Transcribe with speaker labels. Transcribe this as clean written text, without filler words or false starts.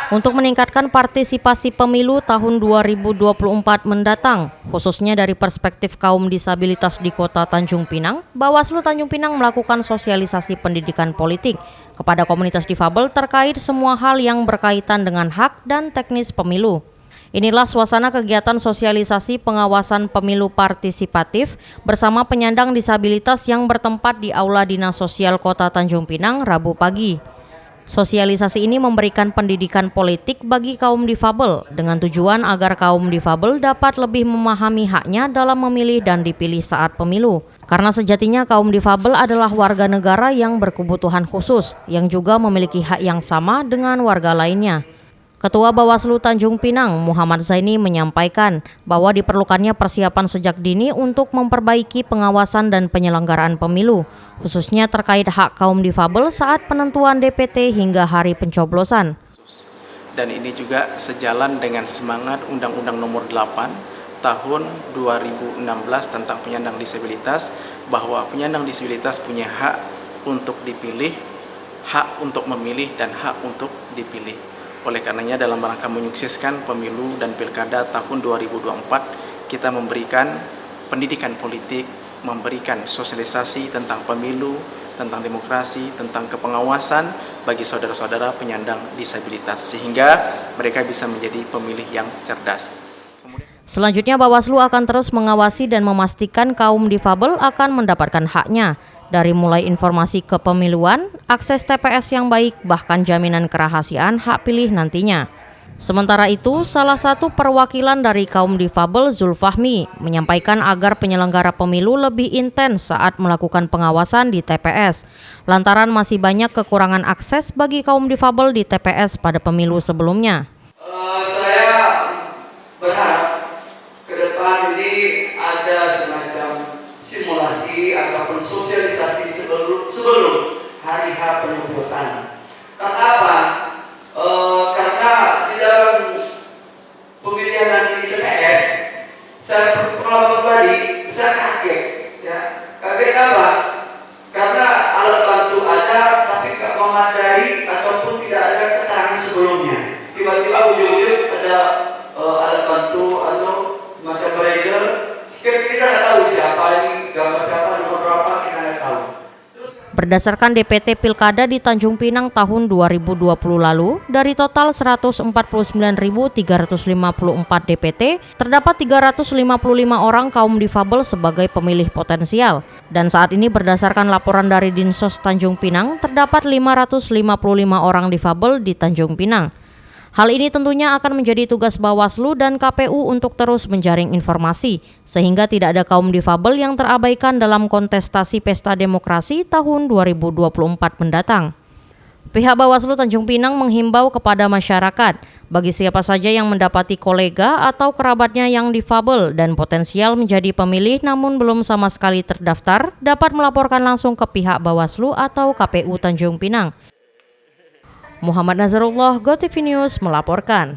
Speaker 1: untuk meningkatkan partisipasi pemilu tahun 2024 mendatang, khususnya dari perspektif kaum disabilitas di Kota Tanjung Pinang. Bawaslu Tanjung Pinang melakukan sosialisasi pendidikan politik kepada komunitas difabel terkait semua hal yang berkaitan dengan hak dan teknis pemilu. Inilah suasana kegiatan sosialisasi pengawasan pemilu partisipatif bersama penyandang disabilitas yang bertempat di Aula Dinas Sosial Kota Tanjung Pinang Rabu pagi. Sosialisasi ini memberikan pendidikan politik bagi kaum difabel dengan tujuan agar kaum difabel dapat lebih memahami haknya dalam memilih dan dipilih saat pemilu. Karena sejatinya kaum difabel adalah warga negara yang berkebutuhan khusus yang juga memiliki hak yang sama dengan warga lainnya. Ketua Bawaslu Tanjung Pinang, Muhammad Zaini, menyampaikan bahwa diperlukannya persiapan sejak dini untuk memperbaiki pengawasan dan penyelenggaraan pemilu, khususnya terkait hak kaum difabel saat penentuan DPT hingga hari pencoblosan.
Speaker 2: Dan ini juga sejalan dengan semangat Undang-Undang Nomor 8 Tahun 2016 tentang penyandang disabilitas, bahwa penyandang disabilitas punya hak untuk dipilih, hak untuk memilih, dan hak untuk dipilih. Oleh karenanya dalam rangka menyukseskan pemilu dan pilkada tahun 2024, kita memberikan pendidikan politik, memberikan sosialisasi tentang pemilu, tentang demokrasi, tentang kepengawasan bagi saudara-saudara penyandang disabilitas, sehingga mereka bisa menjadi pemilih yang cerdas.
Speaker 1: Selanjutnya, Bawaslu akan terus mengawasi dan memastikan kaum difabel akan mendapatkan haknya, dari mulai informasi kepemiluan, akses TPS yang baik, bahkan jaminan kerahasiaan hak pilih nantinya. Sementara itu, salah satu perwakilan dari kaum difabel, Zulfahmi, menyampaikan agar penyelenggara pemilu lebih intens saat melakukan pengawasan di TPS, lantaran masih banyak kekurangan akses bagi kaum difabel di TPS pada pemilu sebelumnya.
Speaker 3: Saya berharap ke depan ini ada semacam simulasi ataupun sosialisasi sebelum hari H pencoblosan. Karena apa? Karena di dalam pemilihan nanti di TPS, saya pengalaman pribadi, saya kaget. Ya. Kaget apa? Karena alat bantu ada, tapi tidak memadai ataupun tidak ada keterangan sebelumnya. Tiba-tiba ujung-ujung ada alat bantu atau semacam rider. Kita tidak tahu siapa ini, gambar siapa, nomor berapa, kita tidak tahu.
Speaker 1: Berdasarkan DPT Pilkada di Tanjung Pinang tahun 2020 lalu, dari total 149.354 DPT, terdapat 355 orang kaum difabel sebagai pemilih potensial. Dan saat ini berdasarkan laporan dari Dinsos Tanjung Pinang, terdapat 555 orang difabel di Tanjung Pinang. Hal ini tentunya akan menjadi tugas Bawaslu dan KPU untuk terus menjaring informasi, sehingga tidak ada kaum difabel yang terabaikan dalam kontestasi pesta demokrasi tahun 2024 mendatang. Pihak Bawaslu Tanjung Pinang menghimbau kepada masyarakat, bagi siapa saja yang mendapati kolega atau kerabatnya yang difabel dan potensial menjadi pemilih namun belum sama sekali terdaftar, dapat melaporkan langsung ke pihak Bawaslu atau KPU Tanjung Pinang. Muhammad Nazarullah, GoTV News melaporkan.